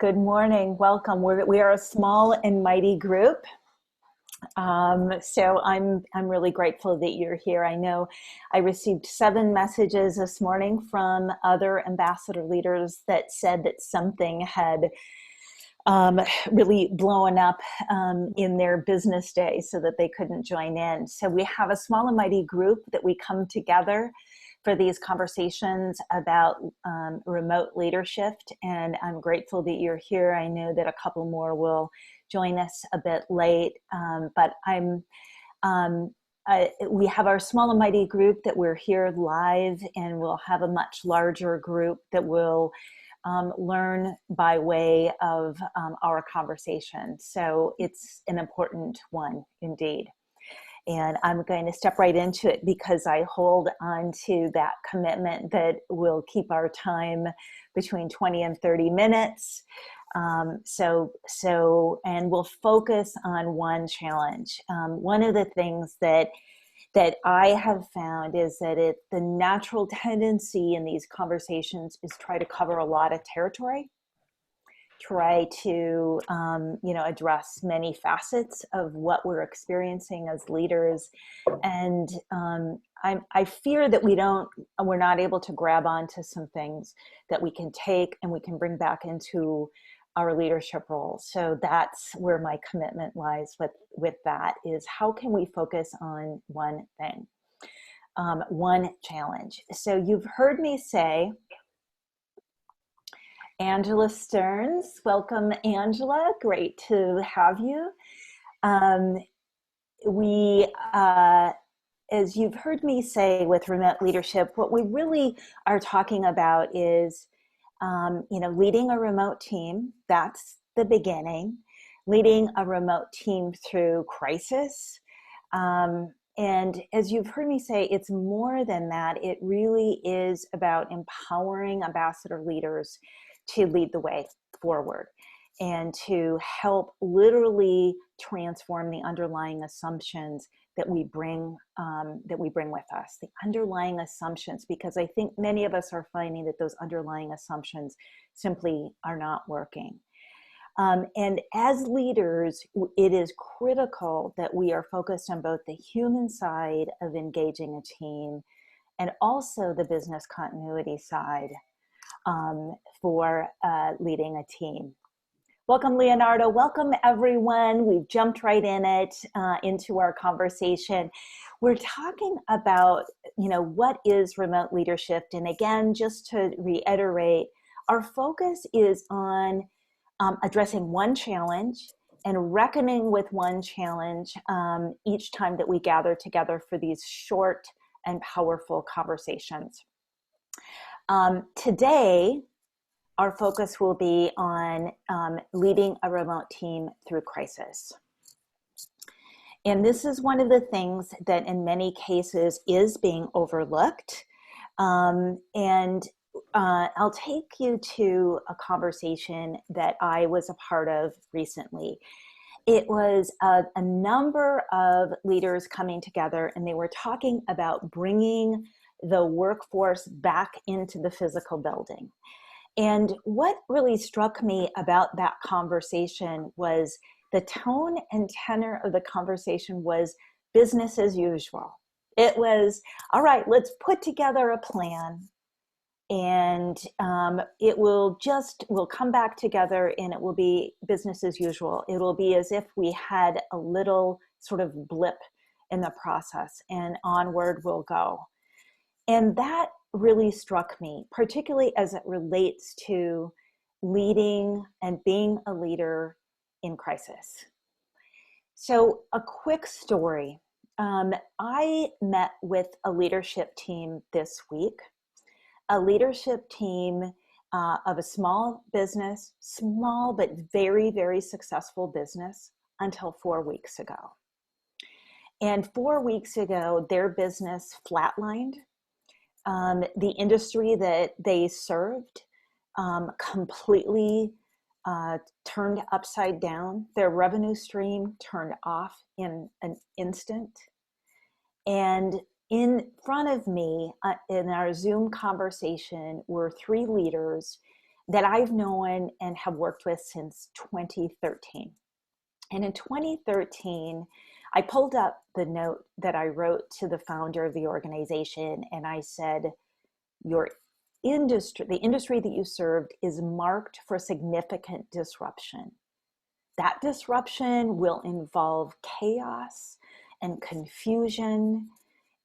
Good morning. Welcome. We are a small and mighty group. So I'm really grateful that you're here. I know I received 7 messages this morning from other ambassador leaders that said that something had really blown up in their business day so that they couldn't join in. So we have a small and mighty group that we come together for these conversations about remote leadershift, and I'm grateful that you're here. I know that a couple more will join us a bit late, but we have our small and mighty group that we're here live, and we'll have a much larger group that will learn by way of our conversation. So it's an important one indeed. And I'm going to step right into it because I hold on to that commitment that we'll keep our time between 20 and 30 minutes. And we'll focus on one challenge. One of the things that I have found is that the natural tendency in these conversations is try to cover a lot of territory, try to address many facets of what we're experiencing as leaders, and I fear that we're not able to grab onto some things that we can take and we can bring back into our leadership role. So that's where my commitment lies with that, is how can we focus on one thing, one challenge. So you've heard me say Angela Stearns. Welcome, Angela. Great to have you. As you've heard me say with remote leadership, what we really are talking about is, leading a remote team. That's the beginning. Leading a remote team through crisis. And as you've heard me say, it's more than that. It really is about empowering ambassador leaders to lead the way forward and to help literally transform the underlying assumptions that we bring with us, the underlying assumptions, because I think many of us are finding that those underlying assumptions simply are not working. And as leaders, it is critical that we are focused on both the human side of engaging a team and also the business continuity side for leading a team. Welcome, Leonardo. Welcome, everyone. We've jumped right into our conversation. We're talking about, what is remote leadership? And again, just to reiterate, our focus is on addressing one challenge and reckoning with one challenge each time that we gather together for these short and powerful conversations. Today, our focus will be on leading a remote team through crisis. And this is one of the things that in many cases is being overlooked. And I'll take you to a conversation that I was a part of recently. It was a number of leaders coming together, and they were talking about bringing the workforce back into the physical building. And what really struck me about that conversation was the tone and tenor of the conversation was business as usual. It was, all right, let's put together a plan, and we'll come back together and it will be business as usual. It will be as if we had a little sort of blip in the process, and onward we'll go. And that really struck me, particularly as it relates to leading and being a leader in crisis. So a quick story. I met with a leadership team this week, a leadership team of a small business, small but very, very successful business until 4 weeks ago. And 4 weeks ago, their business flatlined. The industry that they served completely turned upside down. Their revenue stream turned off in an instant. And in front of me, in our Zoom conversation, were 3 leaders that I've known and have worked with since 2013. And in 2013, I pulled up the note that I wrote to the founder of the organization, and I said, your industry, the industry that you served, is marked for significant disruption. That disruption will involve chaos and confusion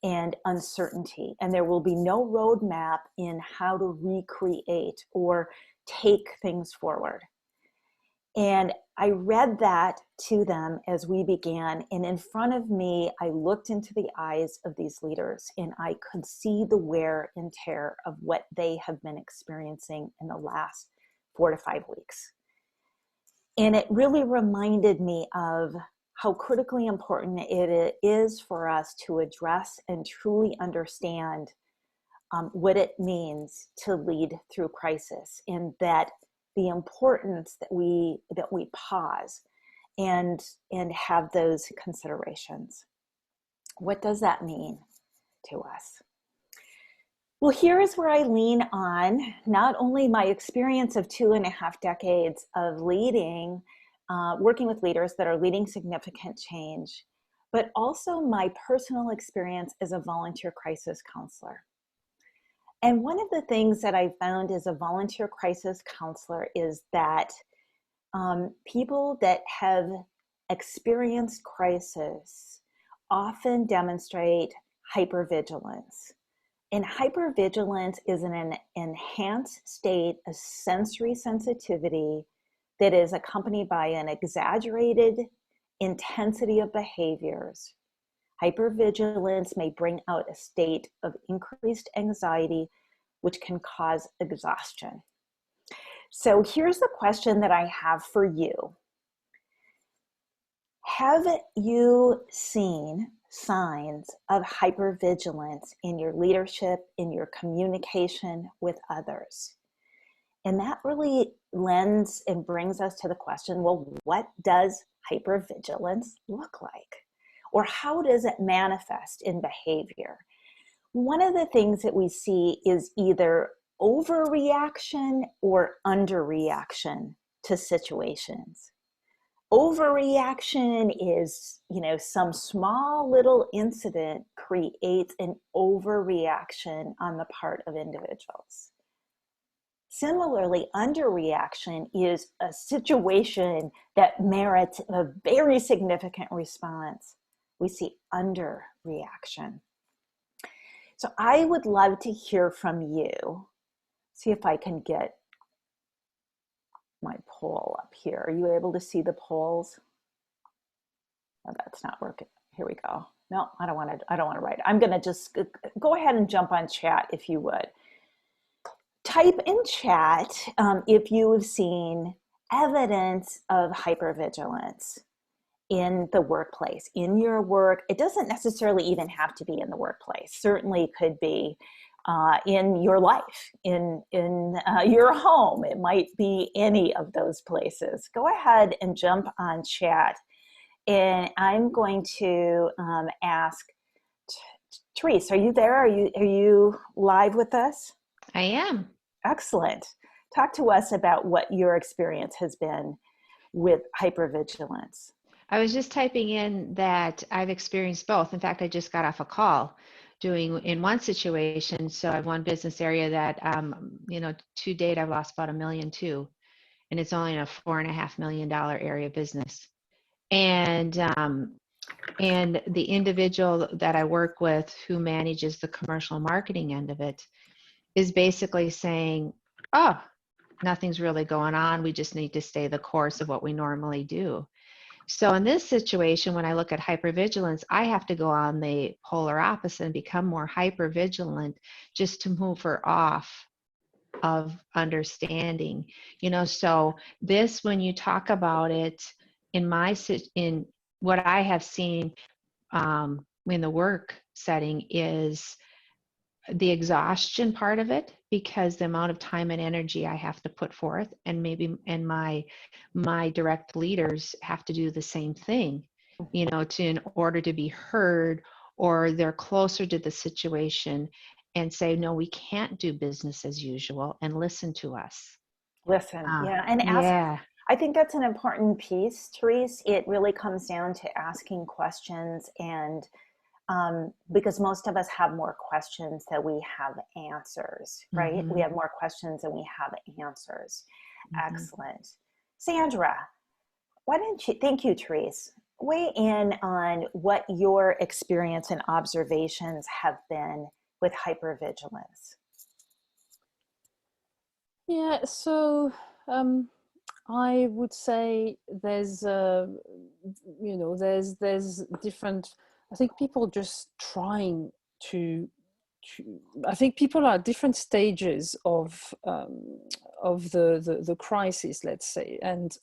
and uncertainty, and there will be no roadmap in how to recreate or take things forward. And I read that to them as we began, and in front of me, I looked into the eyes of these leaders, and I could see the wear and tear of what they have been experiencing in the last 4 to 5 weeks. And it really reminded me of how critically important it is for us to address and truly understand what it means to lead through crisis, and that the importance that we pause and have those considerations. What does that mean to us? Well, here is where I lean on not only my experience of 2.5 decades of leading, working with leaders that are leading significant change, but also my personal experience as a volunteer crisis counselor. And one of the things that I found as a volunteer crisis counselor is that people that have experienced crisis often demonstrate hypervigilance. And hypervigilance is an enhanced state of sensory sensitivity that is accompanied by an exaggerated intensity of behaviors. Hypervigilance may bring out a state of increased anxiety, which can cause exhaustion. So here's the question that I have for you. Have you seen signs of hypervigilance in your leadership, in your communication with others? And that really lends and brings us to the question, well, what does hypervigilance look like? Or how does it manifest in behavior? One of the things that we see is either overreaction or underreaction to situations. Overreaction is, some small little incident creates an overreaction on the part of individuals. Similarly, underreaction is a situation that merits a very significant response. We see underreaction. So I would love to hear from you. See if I can get my poll up here. Are you able to see the polls? Oh, that's not working. Here we go. No, I don't want to write. I'm going to just go ahead and jump on chat if you would. Type in chat if you have seen evidence of hypervigilance in the workplace, in your work. It doesn't necessarily even have to be in the workplace. Certainly could be in your life, in your home. It might be any of those places. Go ahead and jump on chat. And I'm going to ask, Therese, are you there? Are you live with us? I am. Excellent. Talk to us about what your experience has been with hypervigilance. I was just typing in that I've experienced both. In fact, I just got off a call doing in one situation. So I have one business area that, to date, I've lost about $1 million too. And it's only in a $4.5 million area of business. And the individual that I work with who manages the commercial marketing end of it is basically saying, oh, nothing's really going on. We just need to stay the course of what we normally do. So in this situation, when I look at hypervigilance, I have to go on the polar opposite and become more hypervigilant just to move her off of understanding. So this, when you talk about it in what I have seen in the work setting, is the exhaustion part of it, because the amount of time and energy I have to put forth, and my direct leaders have to do the same thing, in order to be heard, or they're closer to the situation and say, no, we can't do business as usual, and listen to us. Listen, yeah, and ask. Yeah. I think that's an important piece, Therese. It really comes down to asking questions, and because most of us have more questions than we have answers, right? We Mm-hmm. have more questions than we have answers. Mm-hmm. Excellent. Sandra, why don't you, thank you, Therese, weigh in on what your experience and observations have been with hypervigilance. Yeah, so um, I would say there's, there's different. I think people just trying to, I think people are at different stages of the crisis, let's say, and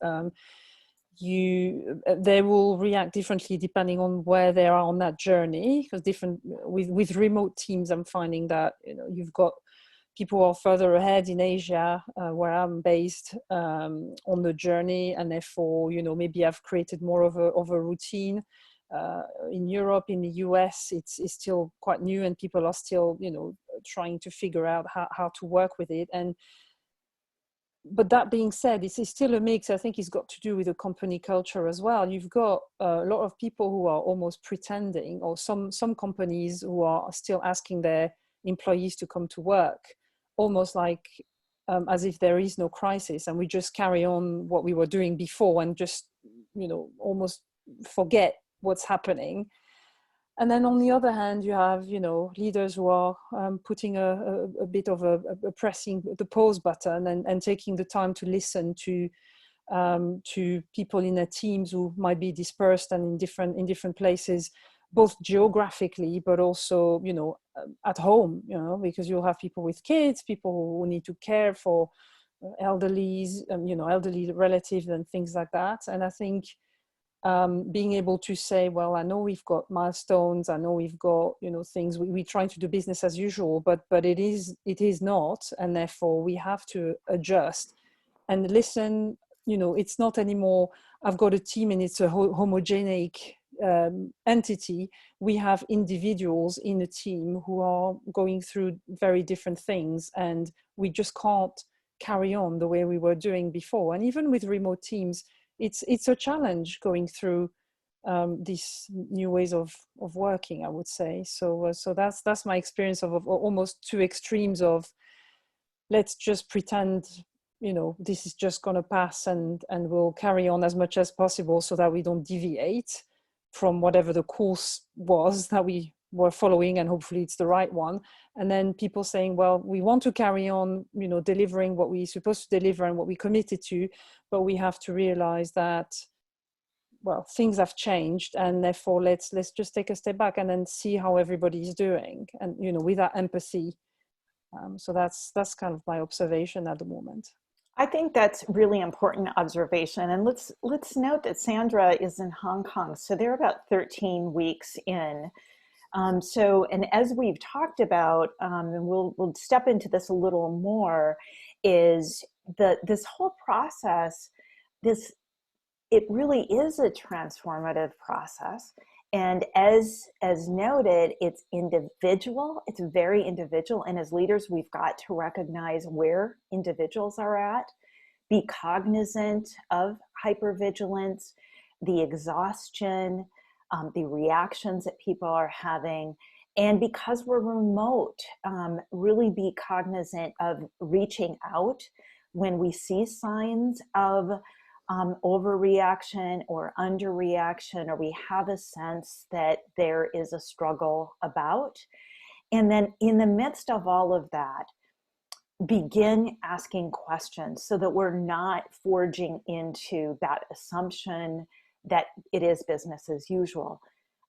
they will react differently depending on where they are on that journey. Because different with remote teams, I'm finding that you've got people who are further ahead in Asia, where I'm based, on the journey, and therefore, maybe I've created more of a routine. In Europe, in the US, it's still quite new, and people are still, trying to figure out how to work with it. But that being said, it's still a mix. I think it's got to do with the company culture as well. You've got a lot of people who are almost pretending, or some companies who are still asking their employees to come to work, almost like as if there is no crisis, and we just carry on what we were doing before and just, almost forget what's happening. And then on the other hand, you have, leaders who are putting a bit of a pressing the pause button, and taking the time to listen to people in their teams who might be dispersed and in different places, both geographically, but also, at home, because you'll have people with kids, people who need to care for elderlies, elderly relatives and things like that. And I think being able to say, well, I know we've got milestones, I know we've got, things, we're trying to do business as usual, but it is not, and therefore we have to adjust and listen. It's not anymore, I've got a team and it's a homogenic entity. We have individuals in a team who are going through very different things, and we just can't carry on the way we were doing before. And even with remote teams, it's a challenge going through these new ways of working, I would say. So that's my experience of almost two extremes of, let's just pretend, this is just going to pass, and we'll carry on as much as possible so that we don't deviate from whatever the course was that we were following, and hopefully it's the right one. And then people saying, well, we want to carry on, delivering what we're supposed to deliver and what we committed to, but we have to realize that, well, things have changed, and therefore let's just take a step back and then see how everybody is doing, and with that empathy. So that's kind of my observation at the moment. I think that's really important observation, and let's note that Sandra is in Hong Kong, so they're about 13 weeks in. And as we've talked about, and we'll step into this a little more, is this whole process, it really is a transformative process. And as noted, it's individual, it's very individual. And as leaders, we've got to recognize where individuals are at, be cognizant of hypervigilance, the exhaustion, the reactions that people are having. And because we're remote, really be cognizant of reaching out when we see signs of overreaction or underreaction, or we have a sense that there is a struggle about. And then in the midst of all of that, begin asking questions so that we're not forging into that assumption that it is business as usual.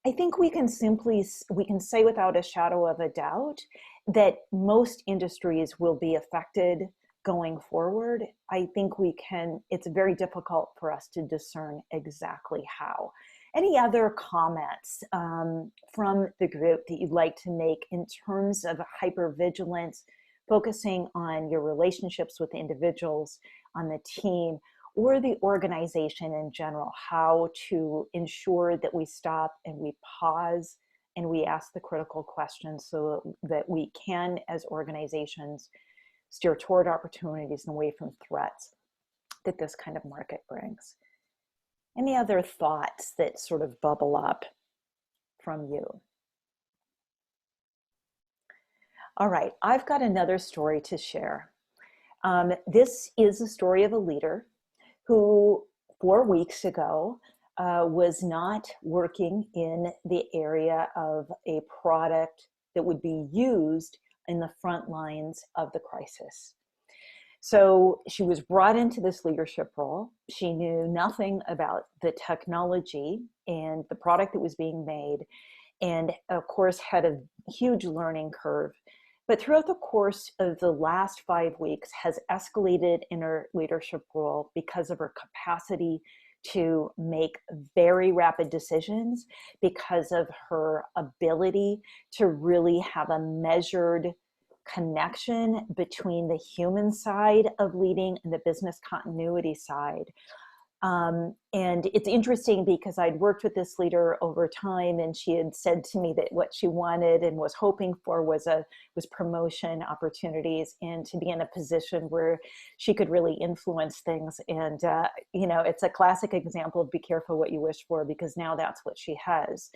I think we can say without a shadow of a doubt that most industries will be affected going forward. I think it's very difficult for us to discern exactly how. Any other comments from the group that you'd like to make in terms of hypervigilance, focusing on your relationships with individuals on the team or the organization in general, how to ensure that we stop and we pause and we ask the critical questions so that we can, as organizations, steer toward opportunities and away from threats that this kind of market brings. Any other thoughts that sort of bubble up from you? All right, I've got another story to share. This is a story of a leader who 4 weeks ago was not working in the area of a product that would be used in the front lines of the crisis. So she was brought into this leadership role. She knew nothing about the technology and the product that was being made, and of course had a huge learning curve. But throughout the course of the last 5 weeks has escalated in her leadership role because of her capacity to make very rapid decisions, because of her ability to really have a measured connection between the human side of leading and the business continuity side. And it's interesting because I'd worked with this leader over time, and she had said to me that what she wanted and was hoping for was promotion opportunities and to be in a position where she could really influence things. And it's a classic example of be careful what you wish for, because now that's what she has.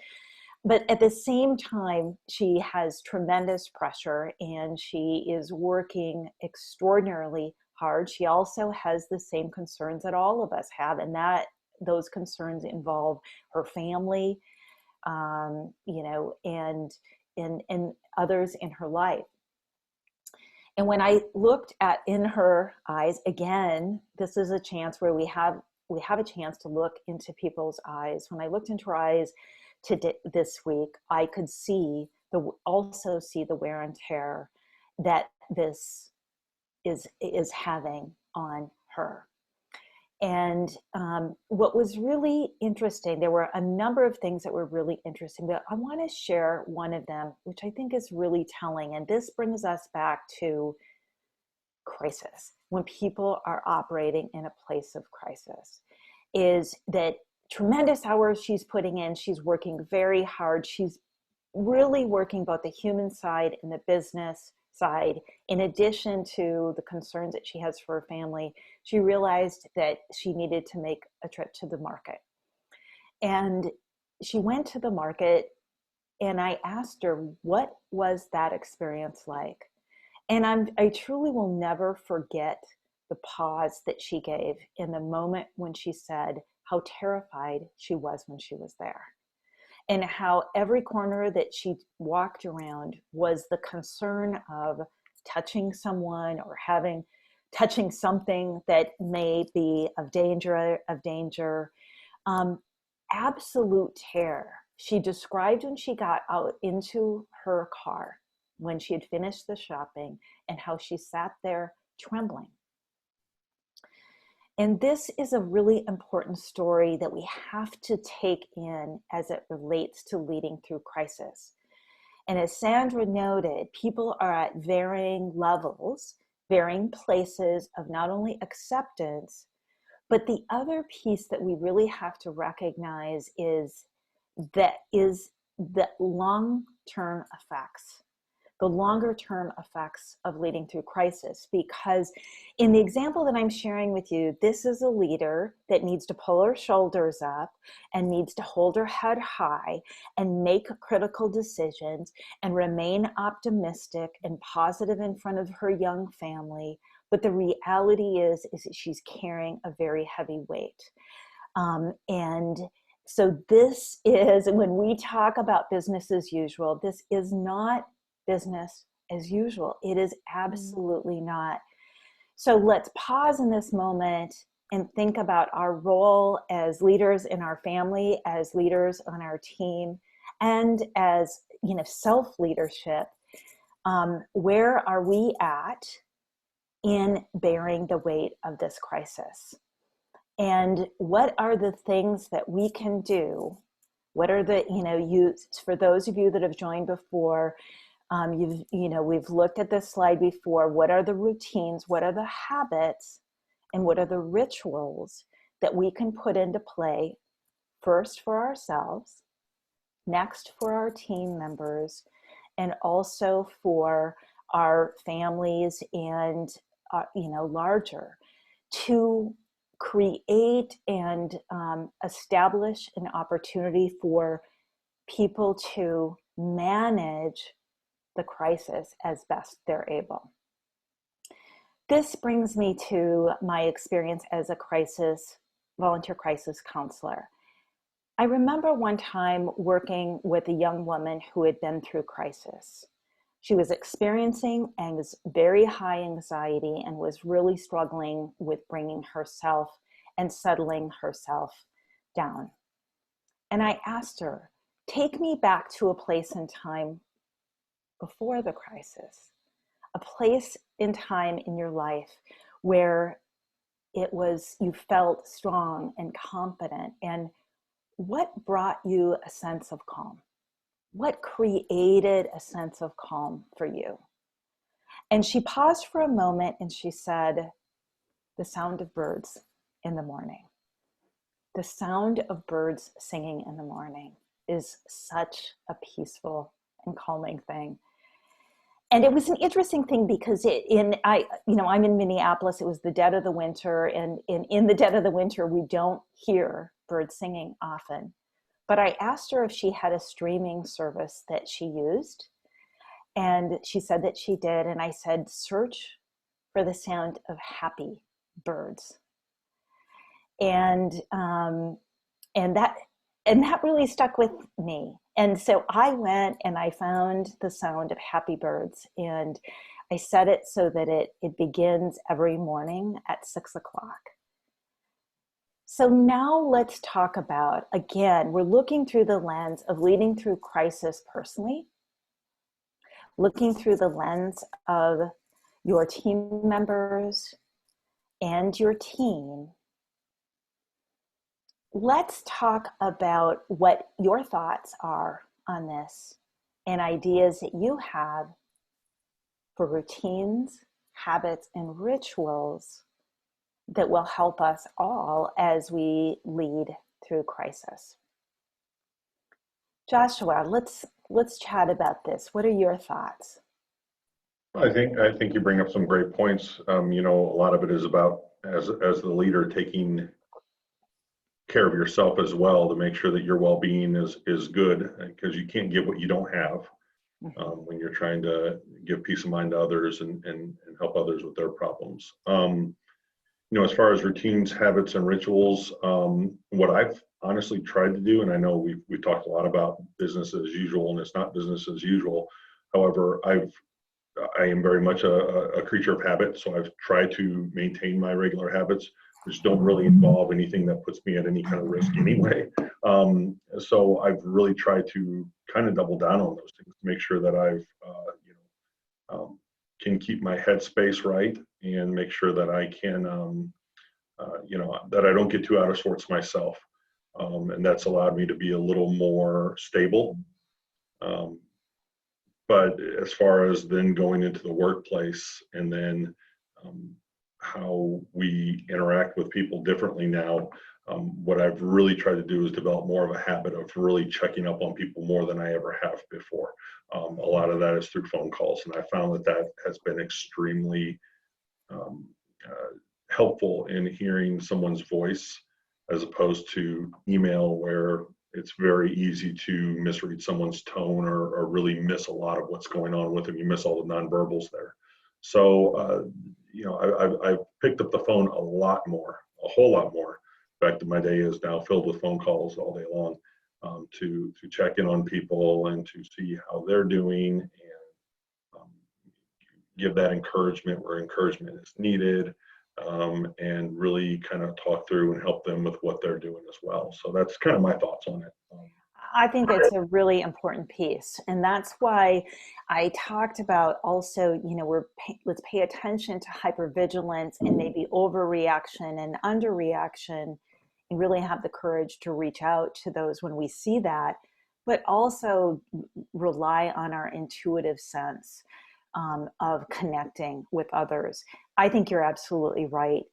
But at the same time, she has tremendous pressure and she is working extraordinarily hard. She also has the same concerns that all of us have, and that those concerns involve her family, and others in her life. And when I looked in her eyes, again, this is a chance where we have a chance to look into people's eyes. When I looked into her eyes this week, I could also see the wear and tear that this is having on her. And what was really interesting, there were a number of things that were really interesting, but I want to share one of them, which I think is really telling. And this brings us back to crisis. When people are operating in a place of crisis, is that tremendous hours she's putting in. She's working very hard. She's really working both the human side and the business side. In addition to the concerns that she has for her family, she realized that she needed to make a trip to the market. And she went to the market, and I asked her, what was that experience like? And I truly will never forget the pause that she gave in the moment when she said how terrified she was when she was there, and how every corner that she walked around was the concern of touching someone or touching something that may be of danger. Absolute terror. She described when she got out into her car, when she had finished the shopping, and how she sat there trembling. And this is a really important story that we have to take in as it relates to leading through crisis. And as Sandra noted, people are at varying levels, varying places of not only acceptance, but the other piece that we really have to recognize is the long-term effects. The longer term effects of leading through crisis, because in the example that I'm sharing with you, this is a leader that needs to pull her shoulders up and needs to hold her head high and make critical decisions and remain optimistic and positive in front of her young family. But the reality is that she's carrying a very heavy weight. And so this is, when we talk about business as usual, this is not business as usual. It is absolutely not. So let's pause in this moment and think about our role as leaders in our family, as leaders on our team, and as self-leadership. Where are we at in bearing the weight of this crisis? And what are the things that we can do? What are the, for those of you that have joined before, we've looked at this slide before. What are the routines? What are the habits? And what are the rituals that we can put into play, first for ourselves, next for our team members, and also for our families and, larger, to create and establish an opportunity for people to manage the crisis as best they're able. This brings me to my experience as a volunteer crisis counselor. I remember one time working with a young woman who had been through crisis. She was experiencing very high anxiety and was really struggling with bringing herself and settling herself down. And I asked her, take me back to a place in time before the crisis, a place in time in your life where you felt strong and confident, and what brought you a sense of calm? What created a sense of calm for you? And she paused for a moment and she said, the sound of birds in the morning. The sound of birds singing in the morning is such a peaceful and calming thing. And it was an interesting thing because I'm in Minneapolis. It was the dead of the winter, and in the dead of the winter, we don't hear birds singing often. But I asked her if she had a streaming service that she used, and she said that she did. And I said, search for the sound of happy birds, and that really stuck with me. And so I went and I found the sound of happy birds, and I set it so that it begins every morning at 6 o'clock. So now let's talk about, again, we're looking through the lens of leading through crisis personally, looking through the lens of your team members and your team. Let's talk about what your thoughts are on this and ideas that you have for routines, habits, and rituals that will help us all as we lead through crisis. Joshua, let's chat about this. What are your thoughts? I think you bring up some great points. A lot of it is about as the leader taking care of yourself as well to make sure that your well-being is good, because you can't give what you don't have when you're trying to give peace of mind to others and help others with their problems. As far as routines, habits, and rituals, what I've honestly tried to do, and I know we've talked a lot about business as usual, and it's not business as usual. However, I am very much a creature of habit, so I've tried to maintain my regular habits, which don't really involve anything that puts me at any kind of risk anyway. So I've really tried to kind of double down on those things to make sure that I've can keep my headspace right and make sure that I can, that I don't get too out of sorts myself. And that's allowed me to be a little more stable. But as far as then going into the workplace and then how we interact with people differently now, what I've really tried to do is develop more of a habit of really checking up on people more than I ever have before. A lot of that is through phone calls, and I found that has been extremely helpful in hearing someone's voice as opposed to email, where it's very easy to misread someone's tone or really miss a lot of what's going on with them. You miss all the nonverbals there. So, I've picked up the phone a whole lot more. In fact, my day is now filled with phone calls all day long to check in on people and to see how they're doing and give that encouragement where encouragement is needed, and really kind of talk through and help them with what they're doing as well. So that's kind of my thoughts on it. I think it's a really important piece. And that's why I talked about also, let's pay attention to hypervigilance and maybe overreaction and underreaction, and really have the courage to reach out to those when we see that, but also rely on our intuitive sense of connecting with others. I think you're absolutely right.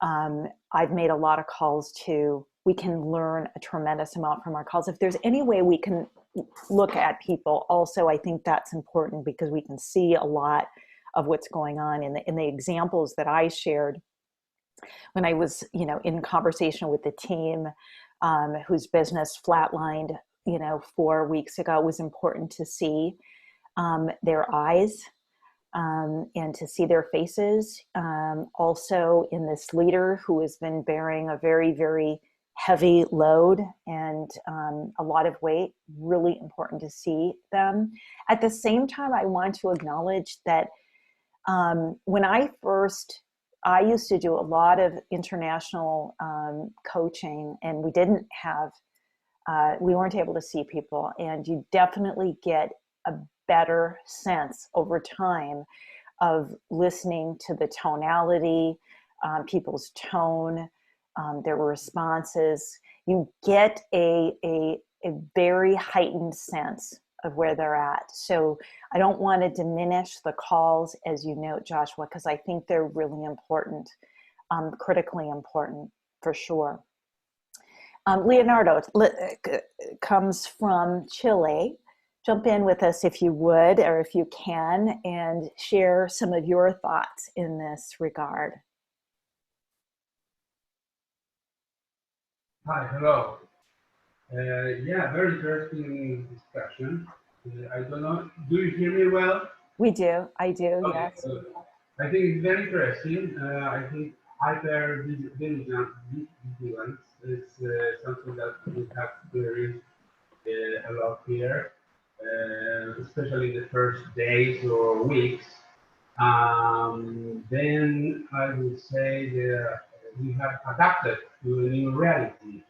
I've made a lot of calls to we can learn a tremendous amount from our calls. If there's any way we can look at people also, I think that's important, because we can see a lot of what's going on in the examples that I shared when I was, in conversation with the team whose business flatlined, 4 weeks ago. It was important to see their eyes and to see their faces. Also in this leader who has been bearing a very, very heavy load and a lot of weight, really important to see them. At the same time, I want to acknowledge that when I used to do a lot of international coaching, and we didn't have, we weren't able to see people, and you definitely get a better sense over time of listening to the tonality, people's tone, their responses. You get a very heightened sense of where they're at. So I don't want to diminish the calls, as you note, Joshua, because I think they're really important, critically important for sure. Leonardo comes from Chile. Jump in with us if you would, or if you can, and share some of your thoughts in this regard. Hi, hello. Yeah, very interesting discussion. I don't know, do you hear me well? We do, I do, Okay, yes. so I think it's very interesting. I think hyper-vigilance is something that we have experienced a lot here, especially the first days or weeks. Then I would say that we have adapted to a new reality.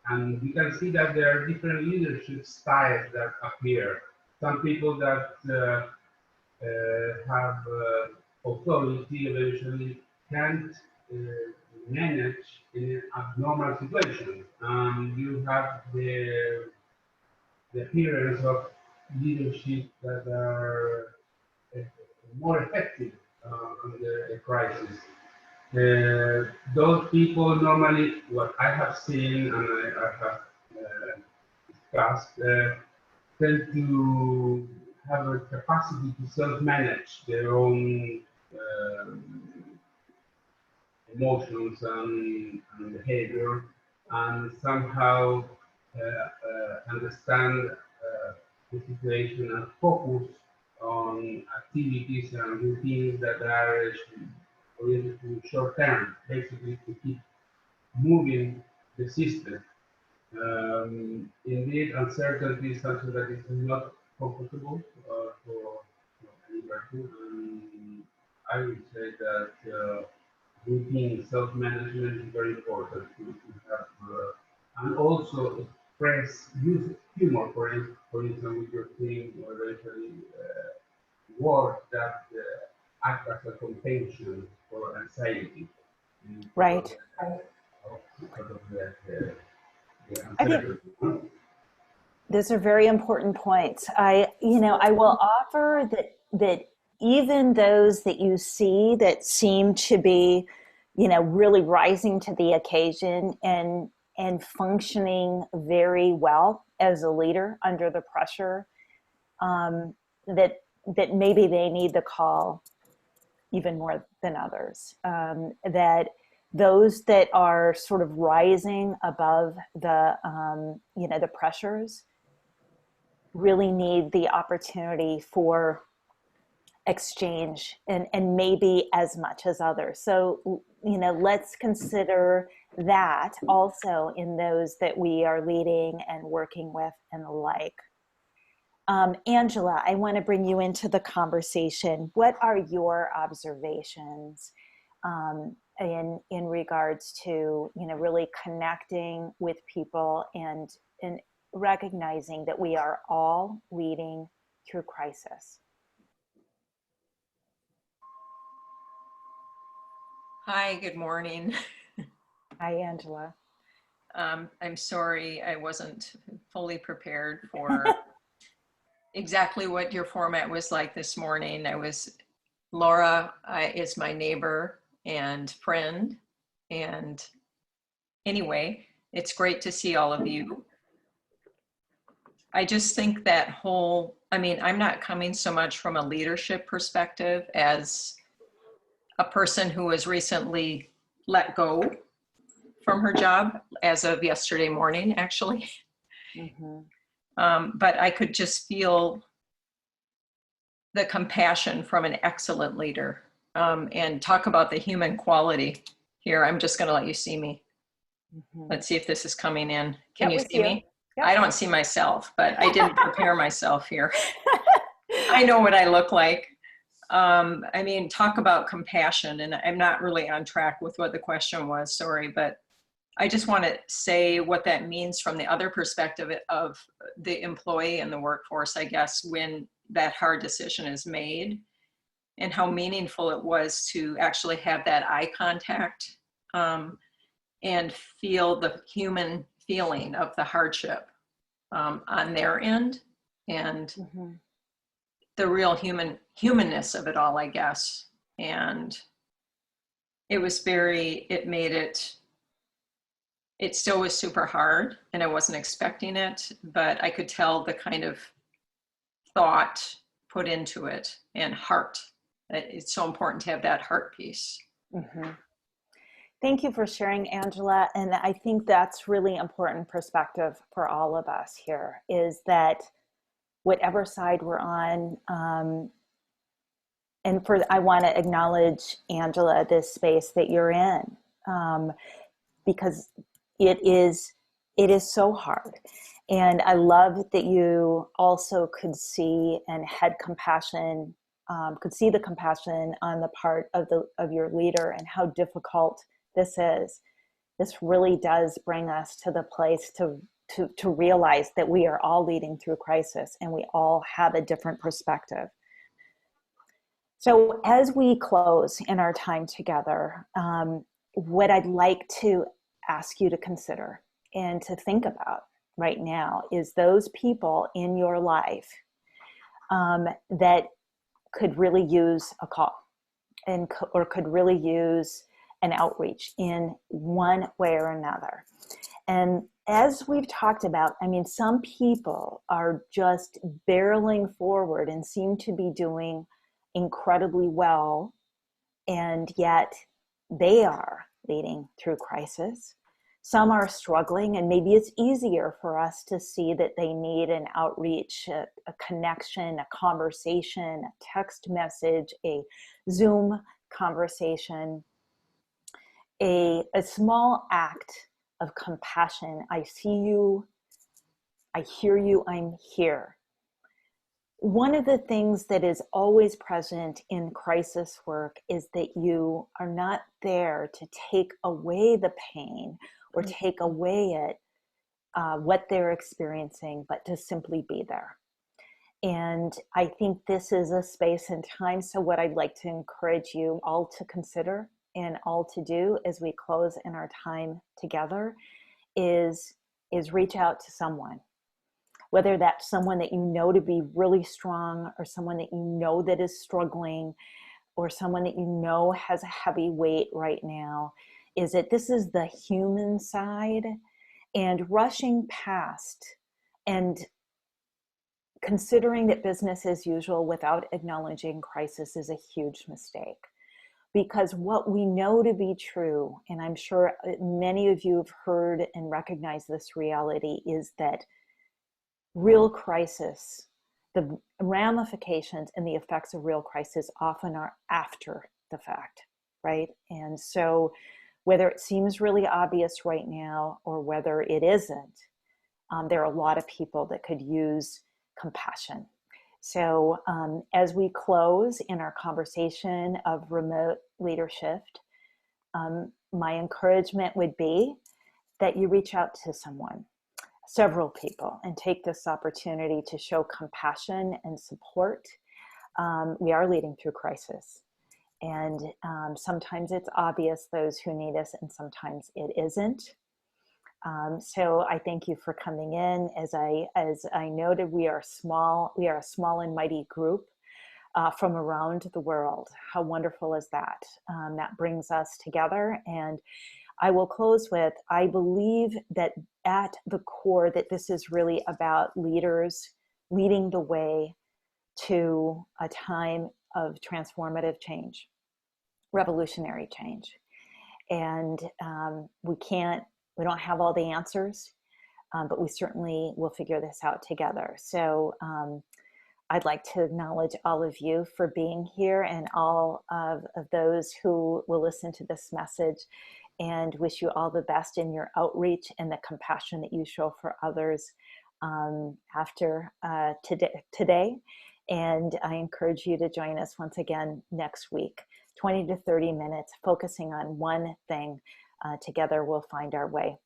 And we can see that there are different leadership styles that appear. Some people that have authority eventually can't manage in abnormal situations. You have the appearance of leadership that are more effective under a crisis. Those people normally, what I have seen and I have discussed, tend to have a capacity to self-manage their own emotions and behavior, and somehow understand the situation and focus on activities and routines that are oriented to short term, basically to keep moving the system. Indeed, uncertainty is something that is not comfortable for any person. I would say that routine self-management is very important to have, and also use humor, for instance, with your team, or eventually work that act as a contention for anxiety. Right. Because of the I think those are very important points. I will offer that even those that you see that seem to be, really rising to the occasion and functioning very well as a leader under the pressure, that maybe they need the call even more than others. That those that are sort of rising above the the pressures really need the opportunity for exchange and maybe as much as others. So, let's consider that also in those that we are leading and working with and the like. Angela, I want to bring you into the conversation. What are your observations in regards to, really connecting with people and recognizing that we are all leading through crisis? Hi, good morning. Hi, Angela. I'm sorry I wasn't fully prepared for exactly what your format was like this morning. Laura is my neighbor and friend, and anyway, it's great to see all of you. I just think that whole, I mean, I'm not coming so much from a leadership perspective as a person who was recently let go from her job as of yesterday morning, actually. But I could just feel the compassion from an excellent leader. And talk about the human quality here. I'm just going to let you see me. Let's see if this is coming in. Can you see me? I don't see myself, but I didn't prepare myself here. I know what I look like. I mean, talk about compassion, and I'm not really on track with what the question was, sorry, but I just want to say what that means from the other perspective of the employee and the workforce, I guess, when that hard decision is made, and how meaningful it was to actually have that eye contact and feel the human feeling of the hardship on their end, and the real humanness of it all, I guess. And it was it still was super hard, and I wasn't expecting it, but I could tell the kind of thought put into it and heart. It's so important to have that heart piece. Thank you for sharing, Angela. And I think that's really important perspective for all of us here, is that whatever side we're on, I want to acknowledge, Angela, this space that you're in, because it is so hard. And I love that you also could see and had compassion, could see the compassion on the part of your leader, and how difficult this is. This really does bring us to the place to realize that we are all leading through crisis, and we all have a different perspective. So as we close in our time together, what I'd like to ask you to consider and to think about right now is those people in your life that could really use a call or could really use an outreach in one way or another. And as we've talked about, I mean, some people are just barreling forward and seem to be doing incredibly well, and yet they are leading through crisis. Some are struggling, and maybe it's easier for us to see that they need an outreach, a connection, a conversation, a text message, a Zoom conversation, a small act of compassion. I see you, I hear you, I'm here. One of the things that is always present in crisis work is that you are not there to take away the pain or take away what they're experiencing, but to simply be there. And I think this is a space and time. So what I'd like to encourage you all to consider and all to do as we close in our time together is reach out to someone. Whether that's someone that you know to be really strong, or someone that you know that is struggling, or someone that you know has a heavy weight right now, is that this is the human side, and rushing past and considering that business as usual without acknowledging crisis is a huge mistake. Because what we know to be true, and I'm sure many of you have heard and recognized this reality, is that real crisis, the ramifications and the effects of real crisis often are after the fact, right? And so whether it seems really obvious right now or whether it isn't, there are a lot of people that could use compassion. So as we close in our conversation of remote Leadershift, my encouragement would be that you reach out to someone, several people, and take this opportunity to show compassion and support. We are leading through crisis, and sometimes it's obvious those who need us, and sometimes it isn't. So I thank you for coming in. As I noted, we are a small and mighty group from around the world. How wonderful is that? That brings us together, and I will close with, I believe that at the core that this is really about leaders leading the way to a time of transformative change, revolutionary change. And we don't have all the answers, but we certainly will figure this out together. So I'd like to acknowledge all of you for being here, and all of those who will listen to this message, and wish you all the best in your outreach and the compassion that you show for others after today. And I encourage you to join us once again next week, 20 to 30 minutes, focusing on one thing. Together we'll find our way.